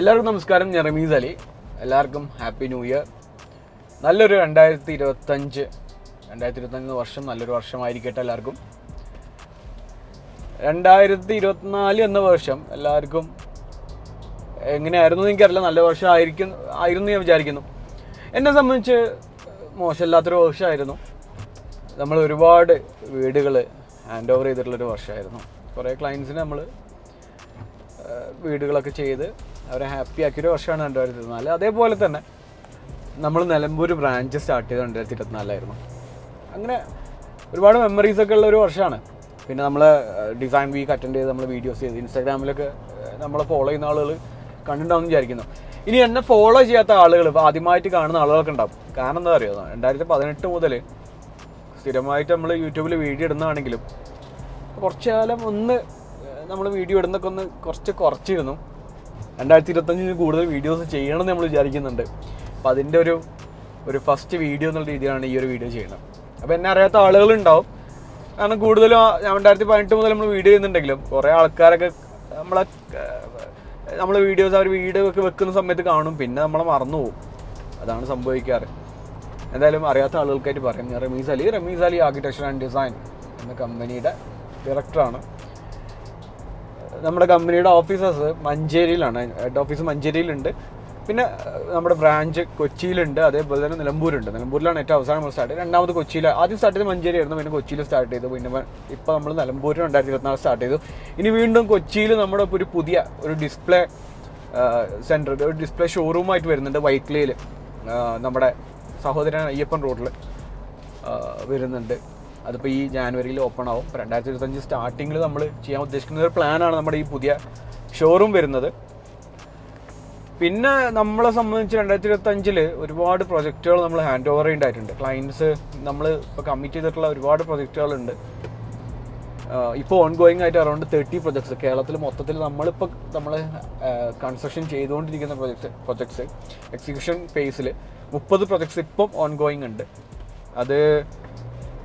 എല്ലാവർക്കും നമസ്കാരം. ഞാൻ റമീസ് അലി. എല്ലാവർക്കും ഹാപ്പി ന്യൂ ഇയർ. നല്ലൊരു 2025 വർഷം നല്ലൊരു വർഷമായിരിക്കട്ടെ എല്ലാവർക്കും. 2024 എന്ന വർഷം എല്ലാവർക്കും എങ്ങനെയായിരുന്നു എനിക്കറിയില്ല, നല്ല വർഷം ആയിരുന്നു ഞാൻ വിചാരിക്കുന്നു. എന്നെ സംബന്ധിച്ച് മോശമില്ലാത്തൊരു വർഷമായിരുന്നു. നമ്മൾ ഒരുപാട് വീടുകൾ ഹാൻഡ് ഓവർ ചെയ്തിട്ടുള്ളൊരു വർഷമായിരുന്നു. കുറേ ക്ലയൻസിന് നമ്മൾ വീടുകളൊക്കെ ചെയ്ത് അവരെ ഹാപ്പി ആക്കിയൊരു വർഷമാണ് 2024. അതേപോലെ തന്നെ നമ്മൾ നിലമ്പൂർ ബ്രാഞ്ച് സ്റ്റാർട്ട് ചെയ്ത് 2024 അങ്ങനെ ഒരുപാട് മെമ്മറീസൊക്കെ ഉള്ള ഒരു വർഷമാണ്. പിന്നെ നമ്മൾ ഡിസൈൻ വീക്ക് അറ്റൻഡ് ചെയ്ത് നമ്മൾ വീഡിയോസ് ചെയ്ത് ഇൻസ്റ്റാഗ്രാമിലൊക്കെ നമ്മളെ ഫോളോ ചെയ്യുന്ന ആളുകൾ കണ്ടിട്ടുണ്ടാവും വിചാരിക്കുന്നു. ഇനി എന്നെ ഫോളോ ചെയ്യാത്ത ആളുകൾ, ഇപ്പോൾ ആദ്യമായിട്ട് കാണുന്ന ആളുകളൊക്കെ ഉണ്ടാവും. കാരണം എന്താ പറയുക, 2018 മുതൽ സ്ഥിരമായിട്ട് നമ്മൾ യൂട്യൂബിൽ വീഡിയോ ഇടുന്നതാണെങ്കിലും കുറച്ച് കാലം ഒന്ന് നമ്മൾ വീഡിയോ ഇടുന്നൊക്കെ ഒന്ന് കുറച്ചിരുന്നു. 2025 കൂടുതൽ വീഡിയോസ് ചെയ്യണമെന്ന് നമ്മൾ വിചാരിക്കുന്നുണ്ട്. അപ്പോൾ അതിൻ്റെ ഒരു ഫസ്റ്റ് വീഡിയോ എന്നുള്ള രീതിയിലാണ് ഈ ഒരു വീഡിയോ ചെയ്യുന്നത്. അപ്പോൾ എന്നെ അറിയാത്ത ആളുകളുണ്ടാവും. കാരണം കൂടുതലും 2018 മുതൽ നമ്മൾ വീഡിയോ ചെയ്യുന്നുണ്ടെങ്കിലും കുറേ ആൾക്കാരൊക്കെ നമ്മൾ വീഡിയോസ് അവർ വീഡിയോ ഒക്കെ വെക്കുന്ന സമയത്ത് കാണും, പിന്നെ നമ്മളെ മറന്നു പോകും. അതാണ് സംഭവിക്കാറ്. എന്തായാലും അറിയാത്ത ആളുകൾക്കായിട്ട് പറയാം, ഞാൻ Rameez Ali architecture and design എന്ന കമ്പനിയുടെ ഡയറക്ടറാണ്. നമ്മുടെ കമ്പനിയുടെ ഓഫീസസ് മഞ്ചേരിയിലാണ്. ഹെഡ് ഓഫീസ് മഞ്ചേരിയിലുണ്ട്. പിന്നെ നമ്മുടെ ബ്രാഞ്ച് കൊച്ചിയിലുണ്ട്, അതേപോലെ തന്നെ നിലമ്പൂരുണ്ട്. നിലമ്പൂരിലാണ് ഏറ്റവും അവസാനം നമ്മൾ സ്റ്റാർട്ട് ചെയ്തത്. രണ്ടാമത് കൊച്ചിയിൽ, ആദ്യം സ്റ്റാർട്ട് ചെയ്ത് മഞ്ചേരി ആയിരുന്നു, പിന്നെ കൊച്ചിയിൽ സ്റ്റാർട്ട് ചെയ്തു. പിന്നെ ഇപ്പോൾ നമ്മൾ നിലമ്പൂർ 2024 സ്റ്റാർട്ട് ചെയ്തു. ഇനി വീണ്ടും കൊച്ചിയിൽ നമ്മുടെ ഒരു പുതിയ ഒരു ഡിസ്പ്ലേ സെൻറ്റർ, ഒരു ഡിസ്പ്ലേ ഷോറൂമായിട്ട് വരുന്നുണ്ട്. വൈക്ലിയിൽ നമ്മുടെ സഹോദരൻ അയ്യപ്പൻ റോഡിൽ വരുന്നുണ്ട്. അതിപ്പോൾ ഈ ജാനുവരിയിൽ ഓപ്പൺ ആവും. 2025 സ്റ്റാർട്ടിങ്ങിൽ നമ്മൾ ചെയ്യാൻ ഉദ്ദേശിക്കുന്ന ഒരു പ്ലാനാണ് നമ്മുടെ ഈ പുതിയ ഷോറൂം വരുന്നത്. പിന്നെ നമ്മളെ സംബന്ധിച്ച് 2025 ഒരുപാട് പ്രൊജക്റ്റുകൾ നമ്മൾ ഹാൻഡ് ഓവർ ചെയ്യേണ്ടതായിട്ടുണ്ട്. ക്ലയൻസ് നമ്മൾ ഇപ്പോൾ കമ്മിറ്റ് ചെയ്തിട്ടുള്ള ഒരുപാട് പ്രൊജക്റ്റുകളുണ്ട്. ഇപ്പോൾ ഓൺ ഗോയിങ് ആയിട്ട് അറൗണ്ട് 30 പ്രൊജക്ട്സ് കേരളത്തിൽ മൊത്തത്തിൽ നമ്മൾ കൺസ്ട്രക്ഷൻ ചെയ്തുകൊണ്ടിരിക്കുന്ന പ്രൊജക്ട്സ് എക്സിക്യൂഷൻ ഫേസിൽ 30 പ്രൊജക്ട്സ് ഇപ്പം ഓൺ ഗോയിങ് ഉണ്ട്. അത്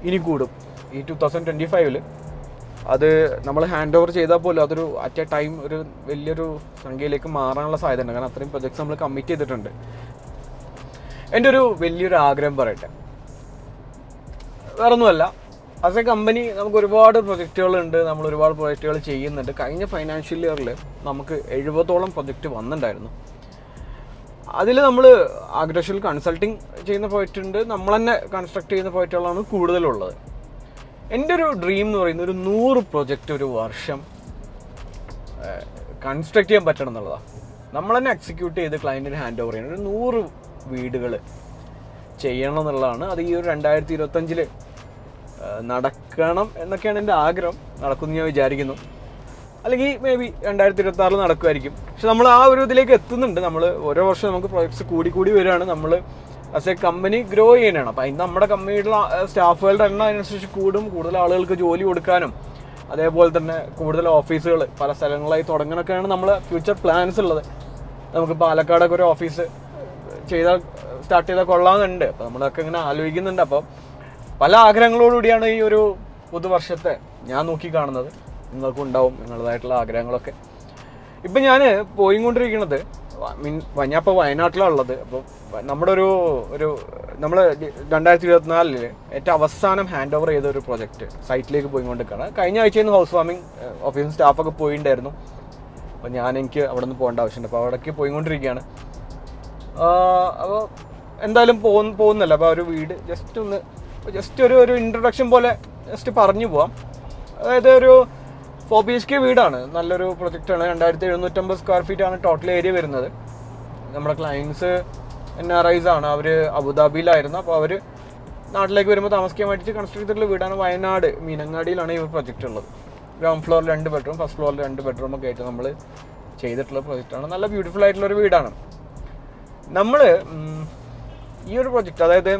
ഇനി കൂടും. ഈ 2025 അത് നമ്മൾ ഹാൻഡ് ഓവർ ചെയ്താൽ പോലും അതൊരു അറ്റ് എ ടൈം ഒരു വലിയൊരു സംഖ്യയിലേക്ക് മാറാനുള്ള സാധ്യതയുണ്ട്. കാരണം അത്രയും പ്രൊജക്ട്സ് നമ്മൾ കമ്മിറ്റ് ചെയ്തിട്ടുണ്ട്. എൻ്റെ ഒരു വലിയൊരു ആഗ്രഹം പറയട്ടെ, വേറൊന്നുമല്ല, ആസ് എ കമ്പനി നമുക്ക് ഒരുപാട് പ്രൊജക്റ്റുകളുണ്ട്, നമ്മൾ ഒരുപാട് പ്രൊജക്റ്റുകൾ ചെയ്യുന്നുണ്ട്. കഴിഞ്ഞ ഫൈനാൻഷ്യൽ ഇയറിൽ നമുക്ക് 70ഓളം പ്രൊജക്റ്റ് വന്നിട്ടുണ്ടായിരുന്നു. അതിൽ നമ്മൾ ആർക്കിടെക്ചറൽ കൺസൾട്ടിങ് ചെയ്യുന്ന പ്രോജക്റ്റ് ഉണ്ട്, നമ്മൾ തന്നെ കൺസ്ട്രക്ട് ചെയ്യുന്ന പ്രോജക്റ്റുകളാണ് കൂടുതലുള്ളത്. എൻ്റെ ഒരു ഡ്രീം എന്ന് പറയുന്നത് ഒരു 100 പ്രൊജക്റ്റ് ഒരു വർഷം കൺസ്ട്രക്ട് ചെയ്യാൻ പറ്റണം എന്നുള്ളതാണ്. നമ്മൾ തന്നെ എക്സിക്യൂട്ട് ചെയ്ത് ക്ലയൻറ്റിന് ഹാൻഡ് ഓവർ ചെയ്യണം. ഒരു 100 വീടുകൾ ചെയ്യണം എന്നുള്ളതാണ്. അത് ഈ ഒരു 2025 നടക്കണം എന്നൊക്കെയാണ് എൻ്റെ ആഗ്രഹം. നടക്കുമെന്ന് ഞാൻ വിചാരിക്കുന്നു. അല്ലെങ്കിൽ മേ ബി 2026 നടക്കുമായിരിക്കും. പക്ഷെ നമ്മൾ ആ ഒരു ഇതിലേക്ക് എത്തുന്നുണ്ട്. നമ്മൾ ഓരോ വർഷം നമുക്ക് പ്രൊജക്ട്സ് കൂടി വരികയാണ്. നമ്മൾ ആസ് എ കമ്പനി ഗ്രോ ചെയ്യാനാണ്. അപ്പോൾ അതിന് നമ്മുടെ കമ്പനിയുടെ സ്റ്റാഫുകളുടെ എണ്ണം അതിനനുസരിച്ച് കൂടും. കൂടുതൽ ആളുകൾക്ക് ജോലി കൊടുക്കാനും അതേപോലെ തന്നെ കൂടുതൽ ഓഫീസുകൾ പല സ്ഥലങ്ങളായി തുടങ്ങാനൊക്കെയാണ് നമ്മൾ ഫ്യൂച്ചർ പ്ലാൻസ് ഉള്ളത്. നമുക്ക് പാലക്കാടൊക്കെ ഒരു ഓഫീസ് സ്റ്റാർട്ട് ചെയ്താൽ കൊള്ളാമെന്നുണ്ട്. അപ്പോൾ നമ്മളൊക്കെ ഇങ്ങനെ ആലോചിക്കുന്നുണ്ട്. അപ്പോൾ പല ആഗ്രഹങ്ങളോടുകൂടിയാണ് ഈ ഒരു പുതുവർഷത്തെ ഞാൻ നോക്കി കാണുന്നത്. നിങ്ങൾക്കും ഉണ്ടാവും നിങ്ങളുടേതായിട്ടുള്ള ആഗ്രഹങ്ങളൊക്കെ. ഇപ്പം ഞാൻ പോയിക്കൊണ്ടിരിക്കുന്നത് ഞാൻ ഇപ്പോൾ വയനാട്ടിലാണ് ഉള്ളത്. അപ്പോൾ നമ്മുടെ നമ്മൾ 2024 ഏറ്റവും അവസാനം ഹാൻഡ് ഓവർ ചെയ്ത ഒരു പ്രൊജക്റ്റ് സൈറ്റിലേക്ക് പോയിക്കൊണ്ടിരിക്കുകയാണ്. കഴിഞ്ഞ ആഴ്ചയിൽ ഹൗസ് വാമിംഗ് ഓഫീസും സ്റ്റാഫൊക്കെ പോയിട്ടുണ്ടായിരുന്നു. അപ്പോൾ എനിക്ക് അവിടെ നിന്ന് പോകേണ്ട ആവശ്യമുണ്ട്. അപ്പോൾ അവിടേക്ക് പോയിക്കൊണ്ടിരിക്കുകയാണ്. അപ്പോൾ എന്തായാലും പോകുന്നില്ല. അപ്പോൾ ഒരു വീട് ജസ്റ്റ് ഒരു ഇൻട്രൊഡക്ഷൻ പോലെ ജസ്റ്റ് പറഞ്ഞു പോവാം. അതായത് ഒരു 4 BHK വീടാണ്. നല്ലൊരു പ്രൊജക്റ്റാണ്. 2750 സ്ക്വയർ ഫീറ്റ് ആണ് ടോട്ടൽ ഏരിയ വരുന്നത്. നമ്മുടെ ക്ലയൻസ് NRIs ആണ്. അവർ അബുദാബിയിലായിരുന്നു. അപ്പോൾ അവർ നാട്ടിലേക്ക് വരുമ്പോൾ താമസിക്കാൻ വേണ്ടിയിട്ട് കൺസ്ട്രക്ട് ചെയ്തിട്ടുള്ള വീടാണ്. വയനാട് മീനങ്ങാടിയിലാണ് ഈ പ്രൊജക്റ്റ് ഉള്ളത്. ഗ്രൗണ്ട് ഫ്ലോറിൽ 2 ബെഡ്റൂം, ഫസ്റ്റ് ഫ്ലോറിൽ 2 ബെഡ്റൂം ഒക്കെ ആയിട്ട് നമ്മൾ ചെയ്തിട്ടുള്ള പ്രൊജക്റ്റാണ്. നല്ല ബ്യൂട്ടിഫുൾ ആയിട്ടുള്ളൊരു വീടാണ്. നമ്മൾ ഈ ഒരു പ്രൊജക്റ്റ്, അതായത്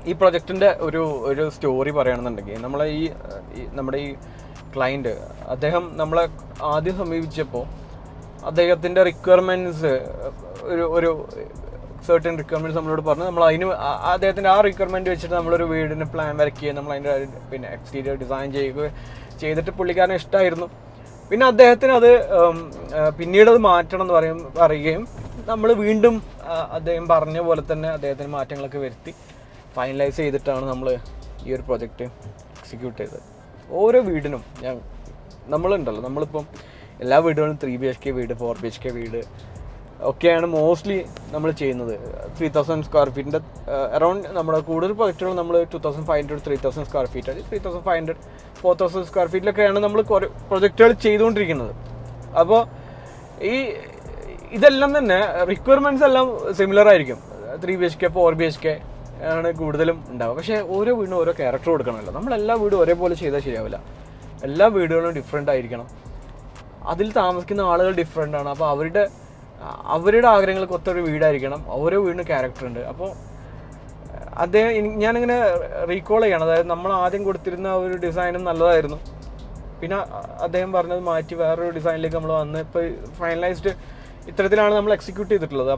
ഈ പ്രൊജക്റ്റിൻ്റെ ഒരു സ്റ്റോറി പറയുകയാണെന്നുണ്ടെങ്കിൽ, നമ്മുടെ ഈ ക്ലയൻറ്റ് അദ്ദേഹം നമ്മളെ ആദ്യം സമീപിച്ചപ്പോൾ അദ്ദേഹത്തിൻ്റെ റിക്വയർമെൻറ്റ്സ് ഒരു സർട്ടൻ റിക്വയർമെൻറ്റ്സ് നമ്മളോട് പറഞ്ഞു. നമ്മൾ അദ്ദേഹത്തിൻ്റെ ആ റിക്വയർമെൻറ്റ് വെച്ചിട്ട് നമ്മളൊരു വീടിന് പ്ലാൻ വരയ്ക്കുകയും നമ്മൾ അതിൻ്റെ പിന്നെ എക്സ്റ്റീരിയർ ഡിസൈൻ ചെയ്തിട്ട് പുള്ളിക്കാരനെ ഇഷ്ടമായിരുന്നു. പിന്നെ അദ്ദേഹത്തിന് അത് പിന്നീട് അത് മാറ്റണം എന്ന് പറയുകയും നമ്മൾ വീണ്ടും അദ്ദേഹം പറഞ്ഞ പോലെ തന്നെ അദ്ദേഹത്തിന് മാറ്റങ്ങളൊക്കെ വരുത്തി ഫൈനലൈസ് ചെയ്തിട്ടാണ് നമ്മൾ ഈ ഒരു പ്രൊജക്റ്റ് എക്സിക്യൂട്ട് ചെയ്തത്. ഓരോ വീടിനും നമ്മളുണ്ടല്ലോ, നമ്മളിപ്പം എല്ലാ വീടുകളും 3 BHK വീട്, 4 BHK വീട് ഒക്കെയാണ് മോസ്റ്റ്ലി നമ്മൾ ചെയ്യുന്നത്. 3000 സ്ക്വയർ ഫീറ്റിൻ്റെ അറൗണ്ട് നമ്മുടെ കൂടുതൽ പ്രൊജക്റ്റുകൾ നമ്മൾ 2500 3000 സ്ക്വയർ ഫീറ്റ്, 3500 4000 സ്ക്വയർ ഫീറ്റിലൊക്കെയാണ് നമ്മൾ കുറേ പ്രൊജക്റ്റുകൾ ചെയ്തുകൊണ്ടിരിക്കുന്നത്. അപ്പോൾ ഇതെല്ലാം തന്നെ റിക്വയർമെൻറ്റ്സ് എല്ലാം സിമിലർ ആയിരിക്കും. 3 BHK 4 BHK ആണ് കൂടുതലും ഉണ്ടാവുക. പക്ഷേ ഓരോ വീടിനും ഓരോ ക്യാരക്ടർ കൊടുക്കണമല്ലോ. നമ്മളെല്ലാ വീടും ഒരേപോലെ ചെയ്താൽ ശരിയാവില്ല. എല്ലാ വീടുകളും ഡിഫറെൻ്റ് ആയിരിക്കണം. അതിൽ താമസിക്കുന്ന ആളുകൾ ഡിഫറെൻ്റ് ആണ്. അപ്പോൾ അവരുടെ ആഗ്രഹങ്ങൾക്ക് ഒത്തൊരു വീടായിരിക്കണം. ഓരോ വീടിനും ക്യാരക്ടർ ഉണ്ട്. അപ്പോൾ ഞാനിങ്ങനെ റീകോൾ ചെയ്യണം. അതായത് നമ്മൾ ആദ്യം കൊടുത്തിരുന്ന ഒരു ഡിസൈനും നല്ലതായിരുന്നു. പിന്നെ അദ്ദേഹം പറഞ്ഞത് മാറ്റി വേറൊരു ഡിസൈനിലേക്ക് നമ്മൾ വന്ന് ഇപ്പോൾ ഫൈനലൈസ്ഡ് ഇത്തരത്തിലാണ് നമ്മൾ എക്സിക്യൂട്ട് ചെയ്തിട്ടുള്ളത്.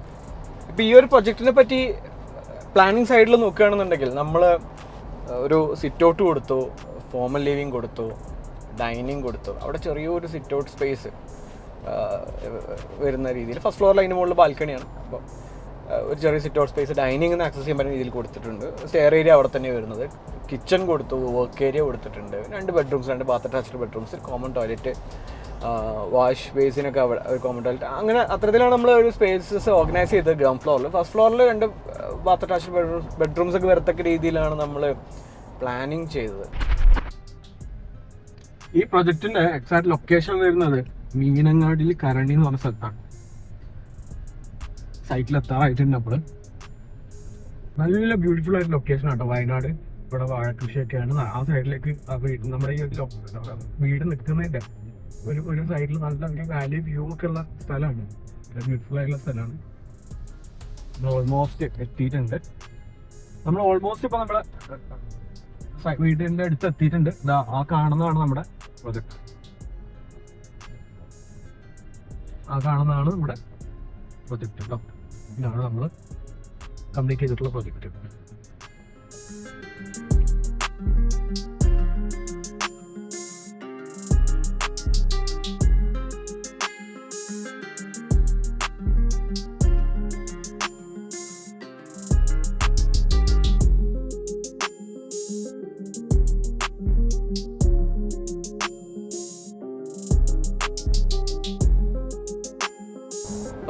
ഇപ്പോൾ ഈ ഒരു പ്രൊജക്റ്റിനെ പറ്റി പ്ലാനിങ് സൈഡിൽ നോക്കുകയാണെന്നുണ്ടെങ്കിൽ നമ്മൾ ഒരു സിറ്റ് ഔട്ട് കൊടുത്തു, ഫോമൽ ലിവിങ് കൊടുത്തു, ഡൈനിങ് കൊടുത്തു. അവിടെ ചെറിയൊരു സിറ്റ് ഔട്ട് സ്പേസ് വരുന്ന രീതിയിൽ ഫസ്റ്റ് ഫ്ലോറിൽ അതിന് മുകളിൽ ബാൽക്കണിയാണ്. അപ്പോൾ ഒരു ചെറിയ സിറ്റ് ഔട്ട് സ്പേസ് ഡൈനിങ്ങിന് ആക്സസ് ചെയ്യാൻ പറ്റുന്ന രീതിയിൽ കൊടുത്തിട്ടുണ്ട്. സ്റ്റെയർ ഏരിയ അവിടെ തന്നെ വരുന്നത്. കിച്ചൺ കൊടുത്തു, വർക്ക് ഏരിയ കൊടുത്തിട്ടുണ്ട്, 2 bedrooms, 2 bath attached bedrooms, common toilet, wash ബേസിനൊക്കെ അവിടെ ഒരു കോമൺ ടോയ്ലറ്റ്. അങ്ങനെ അത്തരത്തിലാണ് നമ്മൾ ഒരു സ്പേസസ് ഓർഗനൈസ് ചെയ്തത് ഗ്രൗണ്ട് ഫ്ലോറിൽ. ഫസ്റ്റ് ഫ്ലോറിൽ 2 ബാത്ത് അറ്റാച്ച്ഡ് ബെഡ്റൂംസ് ഒക്കെ വരത്തക്ക രീതിയിലാണ് നമ്മൾ പ്ലാനിങ് ചെയ്തത്. ഈ പ്രൊജക്റ്റിന്റെ എക്സാക്ട് ലൊക്കേഷൻ വരുന്നത് മീനങ്ങാടിയിൽ കരണി എന്ന് പറഞ്ഞ സ്ഥലത്താണ്. സൈറ്റിലെത്താറായിട്ടുണ്ട് നമ്മൾ. നല്ല ബ്യൂട്ടിഫുൾ ആയിട്ട് ലൊക്കേഷൻ ആട്ടോ വയനാട്. ഇവിടെ വാഴക്കൃഷിയൊക്കെയാണ്. ആ സൈഡിലേക്ക് നമ്മുടെ ഈ വീട് നിൽക്കുന്നതിന്റെ ഒരു സൈഡിൽ നല്ല വാലി വ്യൂ ഒക്കെ ഉള്ള സ്ഥലമാണ്. ബ്യൂട്ടിഫുൾ ആയിട്ടുള്ള സ്ഥലമാണ്. നമ്മൾ ഓൾമോസ്റ്റ് എത്തിയിട്ടുണ്ട്. നമ്മൾ ഓൾമോസ്റ്റ് ഇപ്പൊ നമ്മുടെ വീടിന്റെ അടുത്ത് എത്തിയിട്ടുണ്ട്. ആ കാണുന്നതാണ് നമ്മുടെ പ്രൊജക്ട്. ആ കാണുന്നതാണ് നമ്മുടെ പ്രൊജക്ട് കേട്ടോ. ഇതാണ് നമ്മൾ കംപ്ലീറ്റ് ചെയ്തിട്ടുള്ള പ്രൊജക്ട്.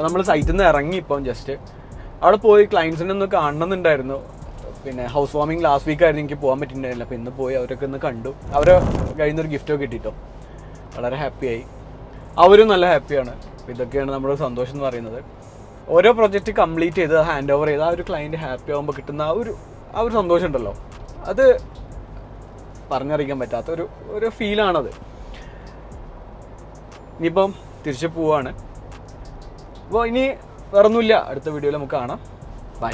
നമ്മൾ സൈറ്റിൽ നിന്ന് ഇറങ്ങി ഇപ്പം ജസ്റ്റ് അവിടെ പോയി ക്ലയൻസിനെ ഒന്ന് കാണണമെന്നുണ്ടായിരുന്നു. പിന്നെ ഹൗസ് വാമിങ് ലാസ്റ്റ് വീക്ക് ആയിരുന്നു, എനിക്ക് പോകാൻ പറ്റിയിട്ടുണ്ടായിരുന്നില്ല. അപ്പോൾ ഇന്ന് പോയി അവരൊക്കെ ഒന്ന് കണ്ടു. അവരെ കയ്യിൽ നിന്നൊരു ഗിഫ്റ്റൊക്കെ കിട്ടിയിട്ടോ. വളരെ ഹാപ്പിയായി, അവരും നല്ല ഹാപ്പിയാണ്. അപ്പോൾ ഇതൊക്കെയാണ് നമ്മുടെ സന്തോഷം എന്ന് പറയുന്നത്. ഓരോ പ്രൊജക്റ്റ് കംപ്ലീറ്റ് ചെയ്ത് ഹാൻഡ് ഓവർ ചെയ്ത് ആ ഒരു ക്ലയൻറ്റ് ഹാപ്പി ആകുമ്പോൾ കിട്ടുന്ന ആ ഒരു സന്തോഷം ഉണ്ടല്ലോ, അത് പറഞ്ഞറിയിക്കാൻ പറ്റാത്ത ഒരു ഫീലാണത്. ഇനിയിപ്പം തിരിച്ചു പോവാണ്. അപ്പോൾ ഇനി വേറൊന്നുമില്ല. അടുത്ത വീഡിയോയിൽ നമുക്ക് കാണാം. ബൈ.